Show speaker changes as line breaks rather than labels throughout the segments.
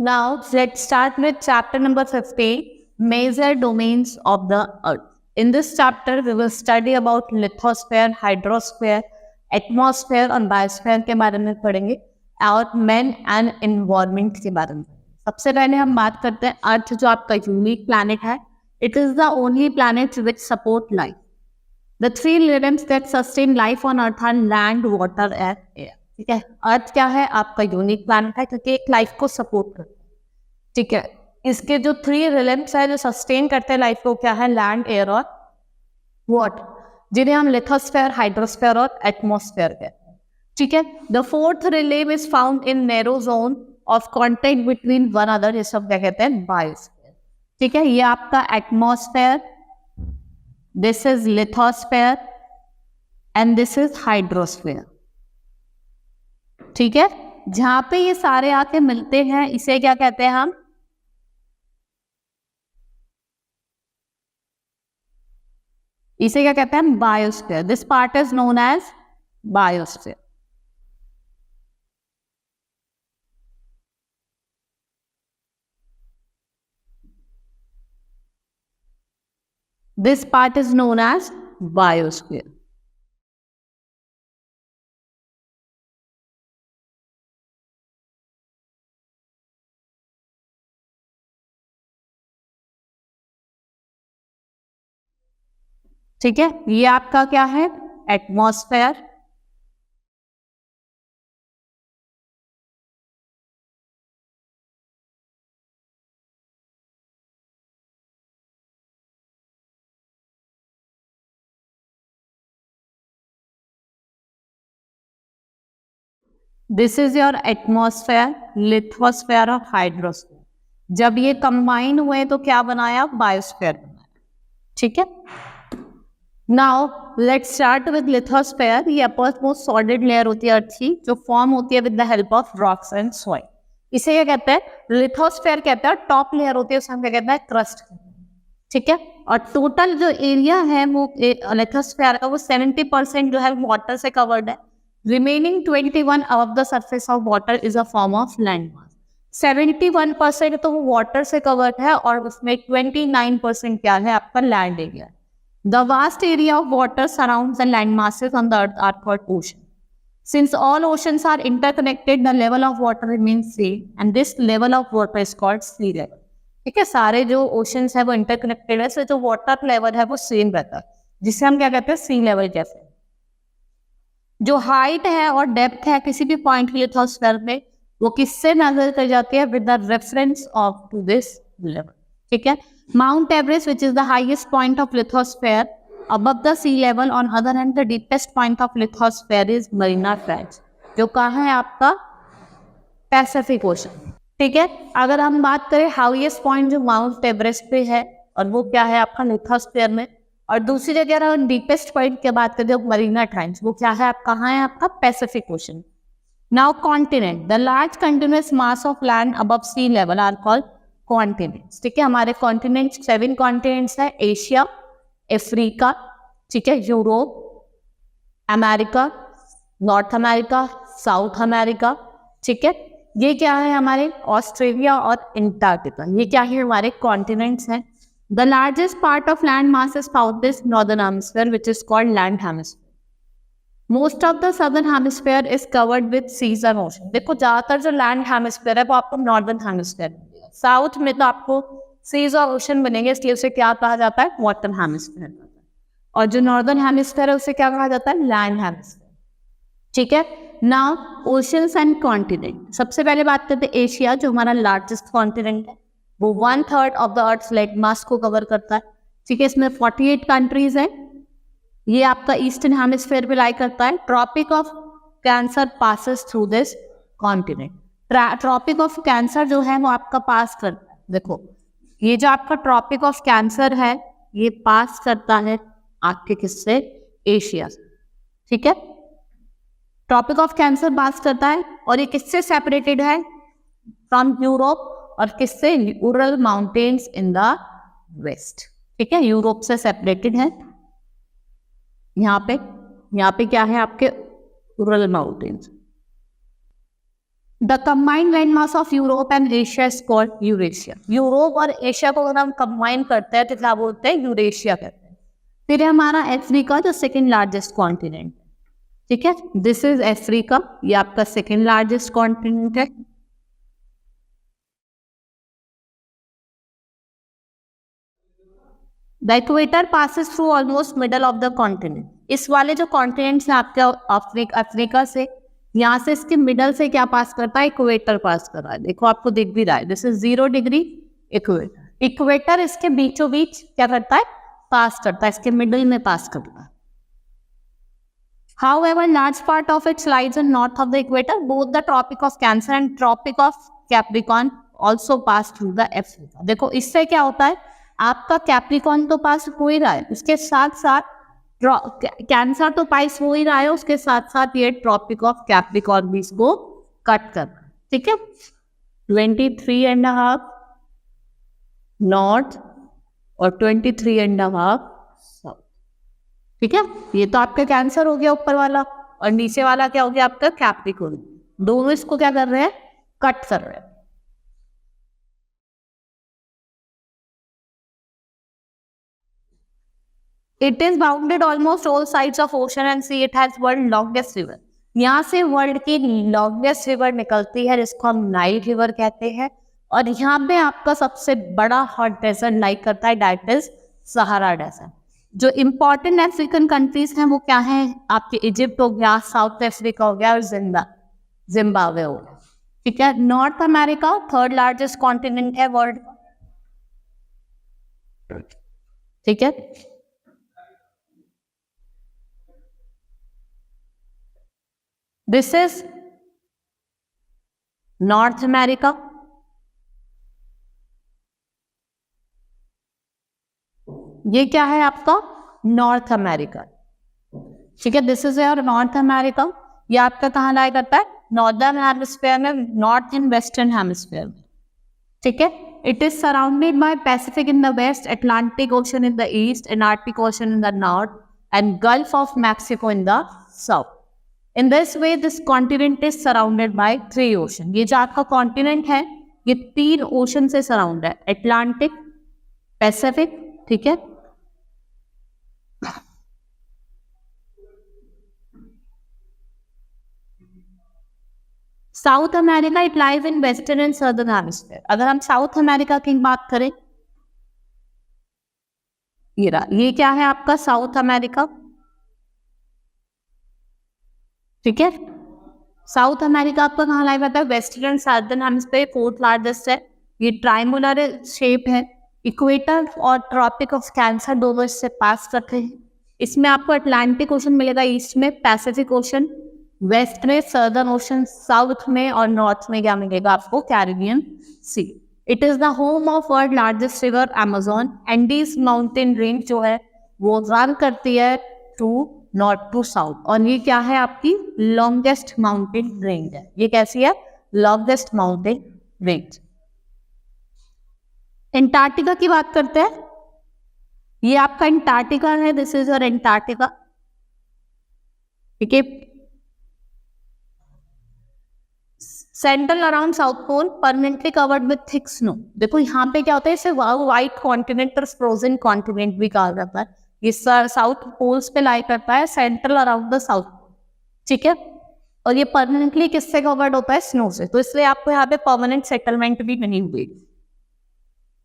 Now, let's start with chapter number 15, Major Domains of the Earth. In this chapter, we will study about lithosphere, hydrosphere, atmosphere और biosphere के बारे में पढ़ेंगे और men and environment के बारे में. सबसे पहले हम बात करते हैं अर्थ जो आपका यूनिक प्लैनेट है. It is the only planet which support life. The three elements that sustain life on Earth are land, water and air. ठीक है, अर्थ क्या है? आपका यूनिक प्लैनेट है क्योंकि एक लाइफ को सपोर्ट करता है. ठीक है, इसके जो थ्री एलिमेंट्स है जो सस्टेन करते हैं लाइफ को, क्या है? लैंड, एयर और वाटर, जिन्हें हम लिथोस्फेयर, हाइड्रोस्फेयर और एटमॉस्फेयर कहते हैं. ठीक है, the fourth realm is found in narrow zone of contact between one other. ये सब क्या कहते हैं? बायोस्फीयर. ठीक है, ये आपका atmosphere, this is lithosphere and this is hydrosphere. ठीक है, जहां पे ये सारे आके मिलते हैं इसे क्या कहते हैं हम? इसे क्या कहते हैं? Biosphere. This part is known as biosphere. This part is known as biosphere. ठीक है, ये आपका क्या है? Atmosphere. This is your atmosphere, lithosphere और हाइड्रोस्फेयर. जब ये कंबाइन हुए तो क्या बनाया? बायोस्फेयर बनाया. ठीक है, now let's start with lithosphere. ये अपर मोस्ट सॉलिड लेयर होती है अर्थ की, जो फॉर्म होती है with the help of rocks and soil. इसे क्या कहते हैं? लिथोस्फेयर कहते हैं. टॉप लेयर होती है उसे हम क्या कहते हैं? क्रस्ट. ठीक है, और टोटल जो एरिया है वो लिथोस्फेयर का वो 70% जो है वाटर से कवर्ड है. Remaining 21 above the surface of water is a form of land mass. 71% तो वो वाटर से कवर्ड है और उसमें 29% क्या है? आपका land area. The vast area of water surrounds the land masses on the earth are called ocean. Since all oceans are interconnected, the level of water remains same, and this level of water is called sea level. ठीक है, सारे जो oceans है वो interconnected है, so जो water level है वो सेम रहता है, जिसे हम क्या कहते हैं? सी लेवल. जैसे जो हाइट है और डेप्थ है किसी भी पॉइंट की लिथोस्फेयर में, वो किससे मेजर कर जाती है? With the reference of to this level. ठीक है, mount Everest which is the highest point of lithosphere above the sea level. On other hand the deepest point of lithosphere is Mariana trench, जो कहाँ है? आपका Pacific ocean. ठीक है, अगर हम बात करें हाईएस्ट पॉइंट जो माउंट एवरेस्ट पे है, और वो क्या है? आपका लिथोस्फेयर में. और दूसरी जगह हम डीपेस्ट पॉइंट की बात करें मरीना ट्रेंच, वो क्या है? आप कहाँ है? आपका Pacific ocean. Now continent, the large continuous mass of land above sea level are called continents. ठीक है, हमारे कॉन्टिनेंट 7 कॉन्टिनेंट्स है. एशिया, अफ्रीका, ठीक है, Europe, America, north America, south America. ठीक है, ये क्या है? हमारे ऑस्ट्रेलिया और अंटार्कटिका. ये क्या है? हमारे कॉन्टिनेंट्स हैं. The largest part of land mass is found in northern hemisphere, which is called land hemisphere. Most of the southern hemisphere is covered with seas and ocean. देखो ज्यादातर जो land hemisphere है वो आपको northern hemisphere मिलेगा. South में तो आपको seas और ocean बनेंगे, इसलिए उसे क्या कहा जाता है? northern hemisphere. और जो northern hemisphere है उसे क्या कहा जाता है? land hemisphere. ठीक है, now oceans and continent. सबसे पहले बात करते हैं एशिया, जो हमारा लार्जेस्ट कॉन्टिनेंट है. वो 1/3 of the earth land mass को कवर करता है. ठीक है, इसमें 48 कंट्रीज हैं. ये आपका ईस्टर्न हेमिस्फीयर पे लाई करता है. Tropic of cancer passes through this continent. Tropic of cancer जो है वो आपका पास करता है. देखो ये जो आपका ट्रॉपिक ऑफ कैंसर है ये पास करता है आपके किससे? एशिया से. ठीक है, ट्रॉपिक ऑफ कैंसर पास करता है और ये किससे सेपरेटेड है? From Europe. और किससे? Ural mountains in the west. ठीक है, यूरोप से सेपरेटेड है. यहाँ पे क्या है? आपके Ural mountains. The combined land mass of Europe and Asia is called Eurasia. Europe और एशिया को अगर हम कंबाइन करते हैं तो क्या बोलते हैं? यूरेशिया कहते हैं। फिर हमारा अफ्रीका जो सेकेंड लार्जेस्ट कॉन्टिनेंट, ठीक है, दिस इज अफ्रीका, ये आपका सेकेंड लार्जेस्ट कॉन्टिनेंट है। The equator passes through almost middle of the continent. इस वाले जो कॉन्टिनेंट है आपका अफ्रीका से, यहाँ से इसके मिडल से क्या पास करता है? इक्वेटर पास कर रहा है। देखो आपको दिख भी रहा है, this is 0 degree equator. Equator इसके बीचों बीच क्या करता है? पास करता है, इसके मिडल में पास करता है। However, large part of it lies in north of the equator. Both the Tropic of Cancer and Tropic of Capricorn also pass through the Africa. देखो इससे क्या होता है? आपका कैप्रिकॉन तो पास हो ही रहा है, इसके साथ साथ कैंसर तो पास हो ही रहा है, उसके साथ साथ ये ट्रॉपिक ऑफ कैप्रिकॉन भी इसको कट कर, ठीक है। 23.5 नॉर्थ और 23.5 साउथ, ठीक है। ये तो आपका कैंसर हो गया ऊपर वाला, और नीचे वाला क्या हो गया? आपका कैप्रिकॉर्न। दोनों इसको क्या कर रहे हैं? कट कर रहे हैं। It is bounded almost all sides of ocean and sea. It has world longest river. यहाँ से वर्ल्ड की लॉन्गेस्ट रिवर निकलती है जिसको हम नाइल रिवर कहते हैं, और यहाँ पे आपका सबसे बड़ा हॉट डेजर्ट लाइक करता है, दैट इज सहारा डेजर्ट। जो इम्पोर्टेंट अफ्रीकन कंट्रीज हैं वो क्या है? आपके इजिप्ट हो गया, साउथ अफ्रीका हो गया, और जिम्बाब्वे हो गया, ठीक है। North America third largest continent है वर्ल्ड का, ठीक है। दिस इज नॉर्थ अमेरिका, ये क्या है आपका? नॉर्थ अमेरिका, ठीक है। This is your north America. ये आपका कहाँ लाया करता है? नॉर्दर्न हेमिस्फीयर में, नॉर्थ एंड वेस्टर्न हेमिस्फीयर में, ठीक है। It is surrounded by Pacific in the west, Atlantic ocean in the east, and Arctic ocean in the north, and gulf of Mexico in the south. In this way, this continent is surrounded by 3 ocean. ये जो आपका continent है ये 3 ocean से surround है, Atlantic, Pacific, ठीक है। South America it lies in western and southern hemisphere. अगर हम साउथ अमेरिका की बात करें, ये क्या है आपका? साउथ अमेरिका, ठीक है। साउथ अमेरिका आपका कहाँ लाया जाता है? Western and southern hemisphere, fourth largest है। ये ट्रायंगुलर शेप है। इक्वेटर और ट्रॉपिक ऑफ कैंसर दोनों इससे पास करते हैं। इसमें आपको अटलांटिक ओशन मिलेगा ईस्ट में, पैसिफिक ओशन वेस्ट में, सदर्न ओशन साउथ में, और नॉर्थ में क्या मिलेगा आपको? Caribbean sea. It is the home of world largest river Amazon. Andes mountain range जो है वो रन करती है टू नॉर्थ टू साउथ, और ये क्या है? आपकी लॉन्गेस्ट माउंटेन रेंज है। ये कैसी है? Longest mountain range. एंटार्क्टिका की बात करते हैं, ये आपका एंटार्क्टिका है, दिस इज योर एंटार्क्टिका, ठीक है। Central around south pole, permanently covered with thick snow. देखो यहाँ पे क्या होता है, इसे व्हाइट कॉन्टिनेंट और फ्रोजन कॉन्टिनेंट भी कहा जाता है। ये साउथ पोल्स पे लाई करता है, central around the south pole, ठीक है। और ये परमानेंटली किससे कवर्ड होता है? स्नो से। तो इसलिए आपको यहाँ पे परमानेंट सेटलमेंट भी नहीं हुई।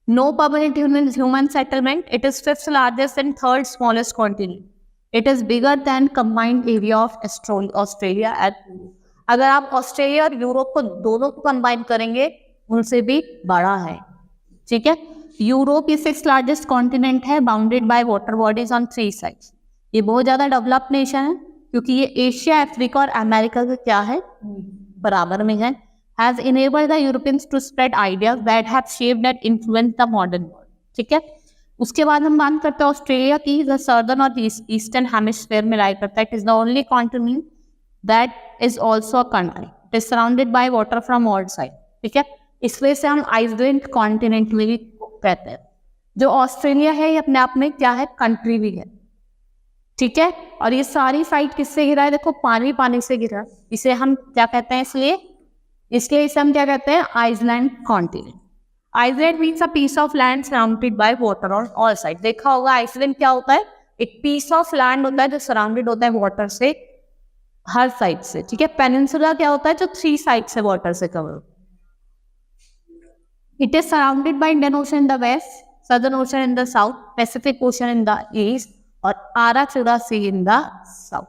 No permanent human settlement. It is 5th largest and 3rd smallest continent. It is bigger than combined area of Australia and, अगर आप ऑस्ट्रेलिया और यूरोप को दोनों को कंबाइन करेंगे उनसे भी बड़ा है, ठीक है। यूरोप ये 6th लार्जेस्ट कॉन्टिनेंट है, bounded by water bodies on 3 sides. ये बहुत ज्यादा डेवलप्ड नेशन है क्योंकि ये एशिया, अफ्रीका और अमेरिका का क्या है? बराबर में है। Has enabled the Europeans to spread ideas that have shaped and influenced the modern world, ठीक है। उसके बाद हम बात करते हैं ऑस्ट्रेलिया की। द सदर्न और ईस्टर्न हेमिस्फीयर में लाई करता है। It is the only continent that is also a country. It is surrounded by water from all side, ठीक है। इस वजह से हम आइसलैंड कॉन्टिनेंट में भी कहते हैं। जो ऑस्ट्रेलिया है ये अपने आप में क्या है? कंट्री भी है, ठीक है। और ये सारी साइड किससे घिरा है? देखो पानी से घिरा। इसे हम क्या कहते हैं? इसलिए इसलिए इसे हम क्या कहते हैं, island continent. Island means a piece of land surrounded by water on all side. देखा होगा आइसलैंड क्या होता है, एक पीस ऑफ लैंड होता है जो सराउंडेड होता है वाटर से हर साइड से, ठीक है। पेनिनसुला क्या होता है, जो 3 साइड से वाटर से cover. It is surrounded by Indian ocean in the west, Southern Ocean in the south, Pacific Ocean in the east, और Arafura Sea in the south.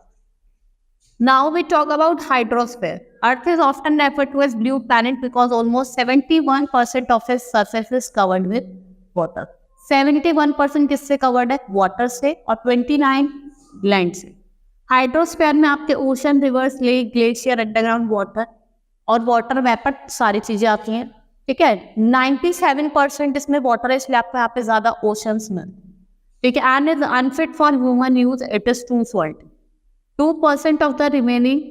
Now we talk about hydrosphere. Earth is often referred to as blue planet because almost 71% of its surface is covered with water. 71% किससे covered है, water से, और 29 land से। Hydrosphere में आपके ocean, reverse, lake, glacier, underground water और water vapour सारी चीजें आती हैं, ठीक है। 97% इसमें वाटर है, इसलिए आपको यहाँ पे ज्यादा ओशंस में, ठीक है। And is unfit for human use, it is too salt. 2% of the remaining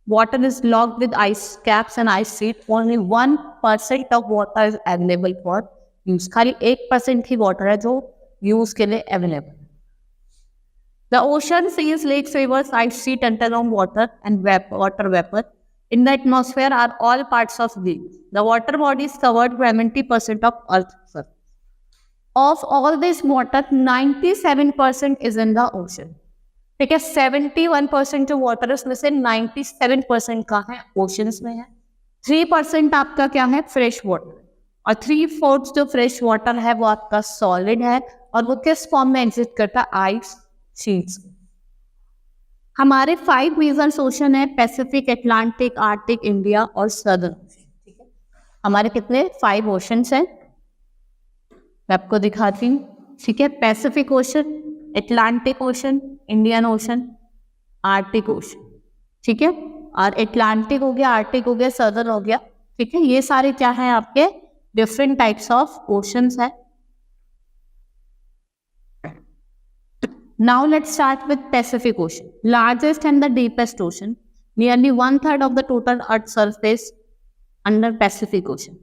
water is locked with ice caps and ice sheet. Only 1% of water is available for use. खाली 1% ही वाटर है जो use के लिए available. The ocean, seas, lakes, rivers, ice sheet, underground water and water vapour in the atmosphere are all parts of these. The water body is covered by 70% of Earth's surface. Of all this water, 97% is in the ocean. ठीक है, 71% जो water है उसमें से 97% का है oceans में है। 3% आपका क्या है, फ्रेश वाटर, और 3/4 जो फ्रेश वाटर है वो आपका सॉलिड है, और वो किस फॉर्म में एग्जिस्ट करता है, आइस शीट्स। हमारे 5 मेजर ओशन है, पैसिफिक, अटलांटिक, आर्टिक, इंडिया और सदर्न ओशन, ठीक है। हमारे कितने 5 ओशंस हैं, मैं आपको दिखाती हूँ, ठीक है। Pacific ocean, Atlantic ocean, Indian ocean, Arctic ocean, ठीक है। और अटलांटिक हो गया, आर्टिक हो गया, सदर्न हो गया, ठीक है। ये सारे क्या है आपके डिफरेंट टाइप्स ऑफ ओशंस है। Now let's start with Pacific Ocean, largest and the deepest ocean. Nearly 1/3 of the total Earth surface under Pacific Ocean.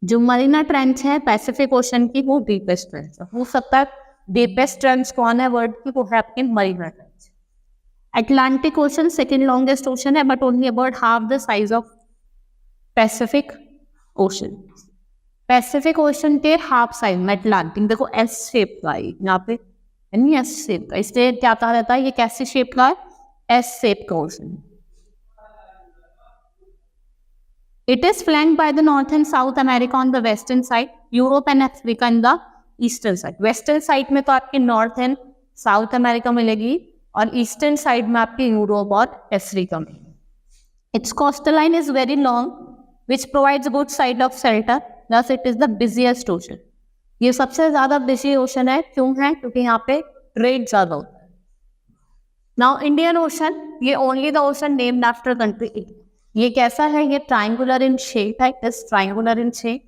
जो मरीना ट्रेंच है पैसिफिक ओशन की वो डीपेस्ट ट्रेंच है। हो सकता है डीपेस्ट ट्रेंच कौन है वर्ल्ड की, वो है आपकी Mariana trench. Atlantic ocean second longest ocean है, but only about half the size of Pacific ocean. Pacific ocean के हाफ साइज में अटलांटिक देखो एस शेप का है यहाँ पे, यानी एस शेप का, इसलिए क्या कहा जाता है, ये कैसे शेप का है, एस शेप का ocean. It is flanked by the north and south America on the western side, Europe and Africa in the eastern side. Western side में तो आपकी नॉर्थ एंड साउथ अमेरिका मिलेगी, और ईस्टर्न साइड में आपकी Europe और Africa मिलेगी। It's coastal line is very long which provides good side of shelter, thus it is the busiest ocean। ये सबसे ज्यादा बिजी ओशन है, क्यों है, क्योंकि यहाँ पे ट्रेड ज्यादा होता है। नाउ इंडियन ओशन, ये only the ocean named after country. ये कैसा है, ये ट्राइंगुलर इन शेप है, it is triangular in shape.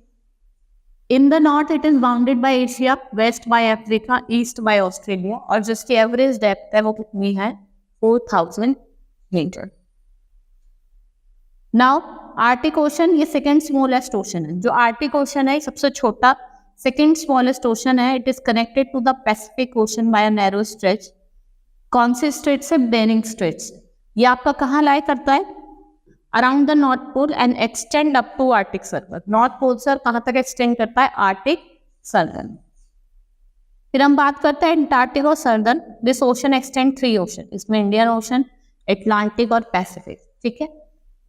In the north it is bounded by Asia, west by Africa, east by Australia, और जिसकी average depth है वो कितनी है, 4000 मीटर। नाउ आर्टिक ओशन, ये सेकेंड स्मॉलेस्ट ओशन है। जो आर्टिक ओशन है सबसे छोटा सेकेंड स्मॉलेस्ट ओशन है। It is connected to the Pacific ocean by a narrow stretch. कौन से स्ट्रेच से, बेरिंग स्ट्रेच से। ये आपका कहाँ लाई करता है, around the north pole and extend up to Arctic circle. North pole से कहाँ तक एक्सटेंड करता है, आर्टिक सर्कल। फिर हम बात करते हैं एंटार्क्टिक और southern. This ocean extend 3 ocean, इसमें इंडियन ओशन, अटलांटिक और पैसिफिक, ठीक है।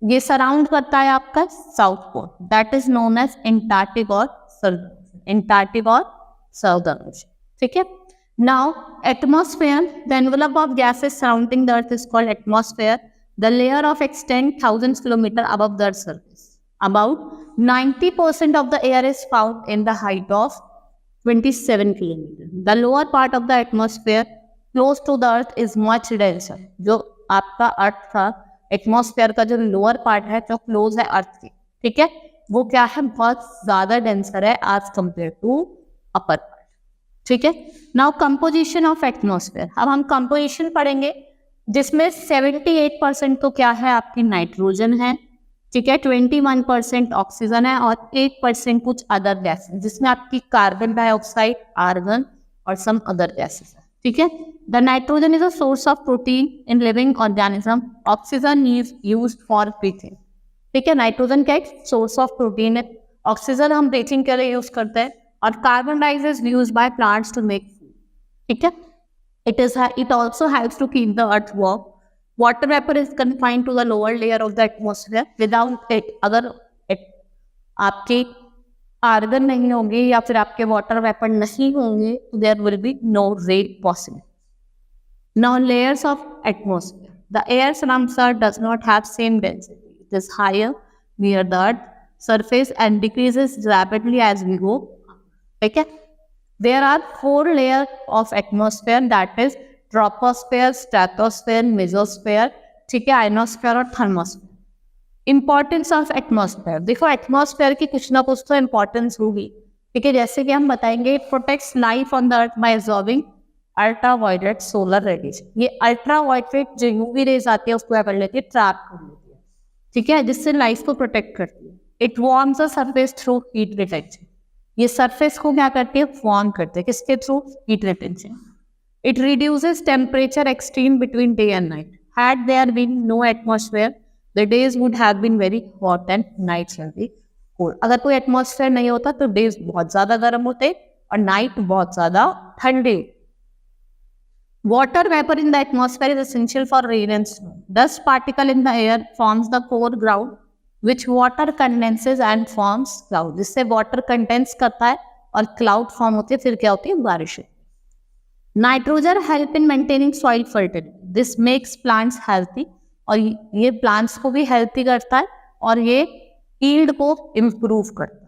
ये सराउंड करता है आपका south pole, that is known as Antarctic और सर्दर्न, एंटार्क्टिक और सर्दर्न ओशन, ठीक है। Now atmosphere, the envelope of gases surrounding the earth is called atmosphere. The layer of extend thousands kilometers above the earth's surface. About 90% of the air is found in the height of 27 kilometers. The lower part of the atmosphere close to the earth is much denser. जो आपका अर्थ था, atmosphere का जो lower part है जो close है अर्थ के, ठीक है, वो क्या है, बहुत ज्यादा डेंसर है as compare to upper part, ठीक है। नाउ कंपोजिशन ऑफ एटमॉस्फेयर, अब हम कंपोजिशन पढ़ेंगे, जिसमें 78% तो क्या है आपकी नाइट्रोजन है, ठीक है, 21% ऑक्सीजन है, और 8% कुछ अदर गैसेस, जिसमें आपकी कार्बन डाइऑक्साइड, आर्गन और सम अदर गैसेस है, ठीक है। The nitrogen is a source of protein in living organism. Oxygen is used for breathing. ठीक है, नाइट्रोजन क्या है, सोर्स ऑफ प्रोटीन है, ऑक्सीजन हम ब्रीथिंग के लिए यूज करते हैं, और carbon dioxide is used by plants to make food. ठीक है, it also helps to keep the earth warm. Water vapor is confined to the lower layer of the atmosphere. Without it, अगर आपके argon नहीं होंगे या फिर आपके water vapour नहीं होंगे, there will be no rain possible. Now layers of atmosphere. The air surrounds Earth does not have same density. It is higher near the Earth surface and decreases rapidly as we go. Okay? There are 4 layers of atmosphere, that is troposphere, stratosphere, mesosphere, ठीक है, ionosphere और thermosphere. Importance of atmosphere. देखो atmosphere की कुछ ना कुछ तो importance होगी. ठीक है, जैसे कि हम बताएंगे, it protects life on the earth by absorbing ultraviolet solar radiation. ये अल्ट्रावायलेट जो यूवी रेज आती है उसको क्या कर लेती है, ट्रैप कर लेती है. ठीक है, जिससे लाइफ को प्रोटेक्ट करती है. It warms the surface through heat retention. ये सरफेस को क्या करती है, वार्म करते हैं. किसके through, heat retention. It reduces temperature extreme between day and night. Had there been no atmosphere, the days would have been very hot and nights will be cold. अगर कोई एटमॉस्फेयर नहीं होता तो डेज बहुत ज्यादा गर्म होते और नाइट बहुत ज्यादा ठंडे. Water vapor in the atmosphere is essential for rain and snow. Dust particle in the air forms the core ground, which water condenses and forms cloud. जिससे water condense करता है और cloud form होती है, फिर क्या होती है, बारिश. Nitrogen help in maintaining soil fertility. This makes plants healthy. और ये plants को भी healthy करता है और ये yield को improve करता है.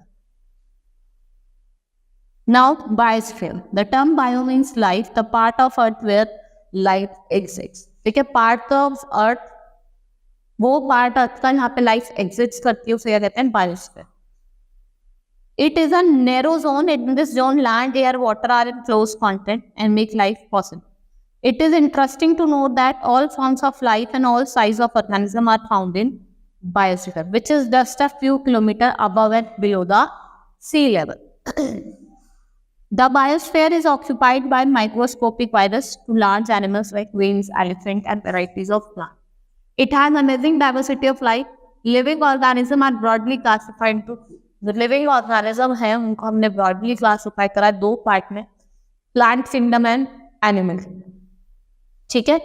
Now, biosphere. The term bio means life, the part of earth where life exists. ठीक है, part of earth, वो part earth का यहाँ पे life exists करती है, उसे क्या कहते हैं, biosphere. It is a narrow zone. In this zone, land, air, water are in close contact and make life possible. It is interesting to note that all forms of life and all size of organism are found in biosphere, which is just a few kilometers above and below the sea level. The biosphere is occupied by microscopic virus to large animals like whales, elephants, and varieties of plants. It has amazing diversity of life. Living organisms are broadly classified into two. The living organism है उनको हमने broadly classify करा 2 part में, plant kingdom and animal kingdom. ठीक है,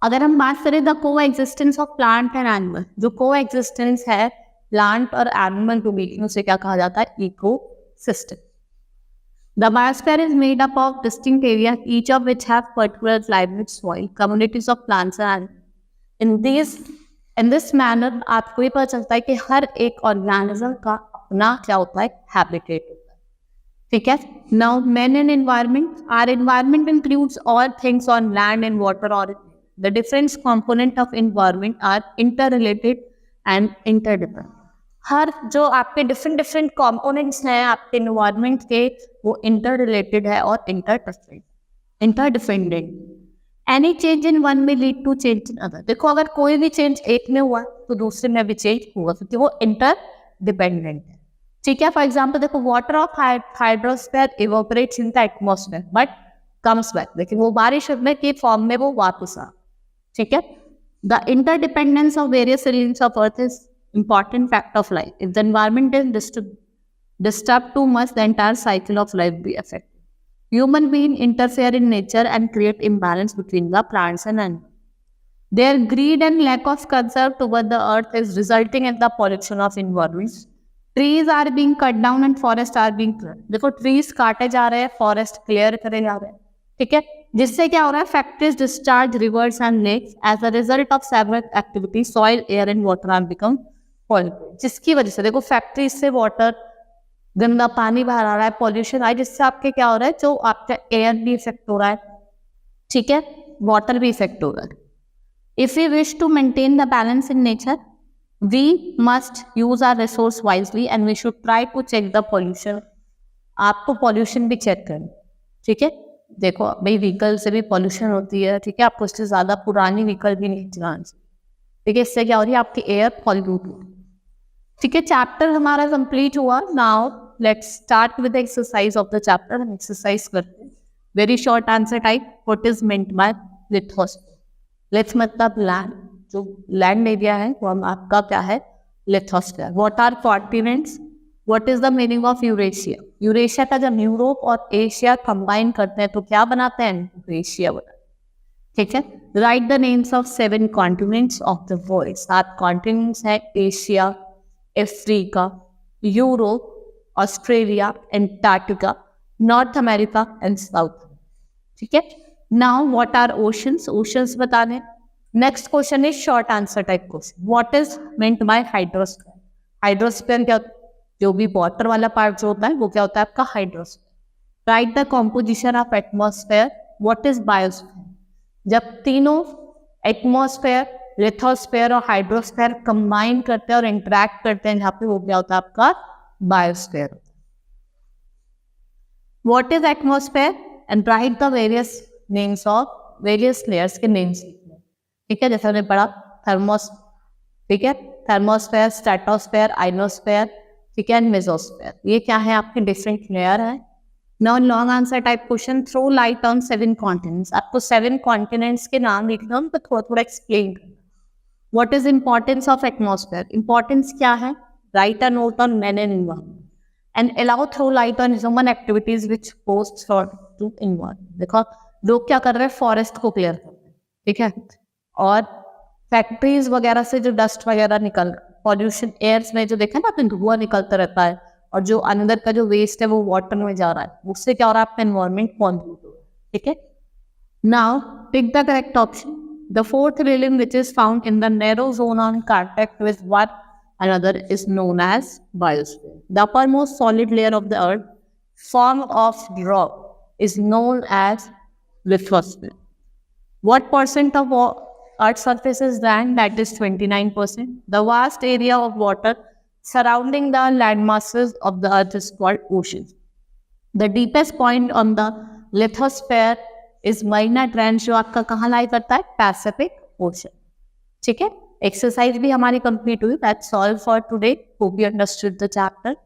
अगर हम बात करें the coexistence of plant and animal, जो coexistence है plant और animal के बीच में, उसे क्या कहा जाता है, ecosystem. The biosphere is made up of distinct areas, each of which have particular climate, soil, communities of plants and animals. In this manner, आपको ये पता चलता है कि हर एक organism का अपना क्या होता है, habitat होता है. ठीक है. Now, man and environment. Our environment includes all things on land and water or the different components of environment are interrelated and interdependent. हर जो आपके डिफरेंट कंपोनेंट्स हैं आपके एनवायरनमेंट के, वो इंटर रिलेटेड है और interdependent. Any change in one में lead to change in other. देखो, अगर कोई भी चेंज एक में हुआ तो दूसरे में भी चेंज होगा, क्योंकि वो इंटर डिपेंडेंट है. ठीक है, फॉर एग्जाम्पल देखो, water of hydrosphere evaporates in the atmosphere but comes back. देखिए, वो बारिश में के फॉर्म में वो वापस आ. ठीक है, the interdependence of various elements of earth is important fact of life. If the environment is disturbed too much, the entire cycle of life will be affected. Human beings interfere in nature and create imbalance between the plants and animals. Their greed and lack of concern toward the earth is resulting in the pollution of environments. Trees are being cut down and forests are being cleared. देखो, trees काटे जा रहे हैं, forest clear करे जा रहे हैं. ठीक है, जिससे क्या हो रहा है, factories discharge rivers and lakes. As a result of several activities, soil, air and water are become polluted. जिसकी वजह से देखो, फैक्ट्री से वाटर, गंदा पानी बाहर आ रहा है, पॉल्यूशन आ रहा है, जिससे आपके क्या हो रहा है, जो आपका एयर भी इफेक्ट हो रहा है. ठीक है, वाटर भी इफेक्ट हो रहा है. If we wish to maintain the balance in nature, we must use our resource wisely and we should try to check the pollution. आपको पॉल्यूशन भी चेक करना. ठीक है, देखो भाई, व्हीकल से भी पॉल्यूशन होती है. ठीक है, आपको इससे ज्यादा पुरानी व्हीकल भी नहीं चलानी चाहिए. ठीक है, इससे क्या हो रही है, आपकी एयर पॉल्यूट हो. ठीक है, चैप्टर हमारा कंप्लीट हुआ. Now let's start with exercise of the chapter. हम एक्सरसाइज करते हैं. Very short answer type. What is meant by lithosphere? Lith मतलब लैंड, जो लैंड एरिया है वो हम आपका क्या है, lithosphere. What are continents? What is the meaning of Eurasia? Eurasia का जब यूरोप और एशिया कंबाइन करते हैं तो क्या बनाते हैं? यूरेशिया बनाते हैं. ठीक है. Write the names of 7 continents of the world. 7 continents है Asia, Africa, Europe, Australia, Antarctica, North America and South. ठीक है. Now what are oceans? Oceans बताने. Next question is short answer type question. What is meant by hydrosphere? Hydrosphere क्या? जो भी water वाला part जो होता है वो क्या होता है आपका? Hydrosphere. Right the composition of atmosphere. What is biosphere? जब तीनों एटमॉस्फेयर, लिथोस्फीयर और हाइड्रोस्फीयर कंबाइन करते हैं और इंटरैक्ट करते हैं, जहाँ पे वो क्या होता है आपका? Biosphere. What is atmosphere? And right the various names of various layers के नेम्स. ठीक है. जैसे हमने पढ़ा थर्मोस, ठीक है, थर्मोस्फेयर, स्ट्रेटोस्फेयर, आइनोस्फेयर, ठीक है, एंड मेसोस्फेयर. ये क्या है? आपके डिफरेंट लेयर है. Now long answer type question. Throw light on 7 continents. आपको 7 कॉन्टिनेंट्स के नाम लिखना है, तो थोड़ा थोड़ा एक्सप्लेन करना. What is importance of atmosphere? Importance क्या है? Write a note on man and environment and allow throw light on human activities which post to environment. देखो लोग क्या कर रहे हैं? फॉरेस्ट को क्लियर कर रहे हैं. ठीक है. और फैक्ट्रीज वगैरह से जो डस्ट वगैरह निकल, पॉल्यूशन एयर्स में जो देखा ना आपने, धुआं निकलता रहता है, और जो अंदर का जो वेस्ट है वो वाटर में जा रहा है, उससे क्या हो रहा है? आपका एनवायरनमेंट पॉल्यूट हो रहा है. ठीक है. Now pick the correct option. The fourth railing which is found in the narrow zone on contact with one another is known as biosphere. The uppermost solid layer of the earth form of rock is known as lithosphere. What percent of Earth's surface is land? That is 29%. The vast area of water surrounding the land masses of the Earth is called oceans. The deepest point on the lithosphere is Mariana Trench, जो आपका कहाँ lie करता है? Pacific Ocean. ठीक है. Exercise भी हमारी complete हुई. That's all for today. Hope you understood the chapter.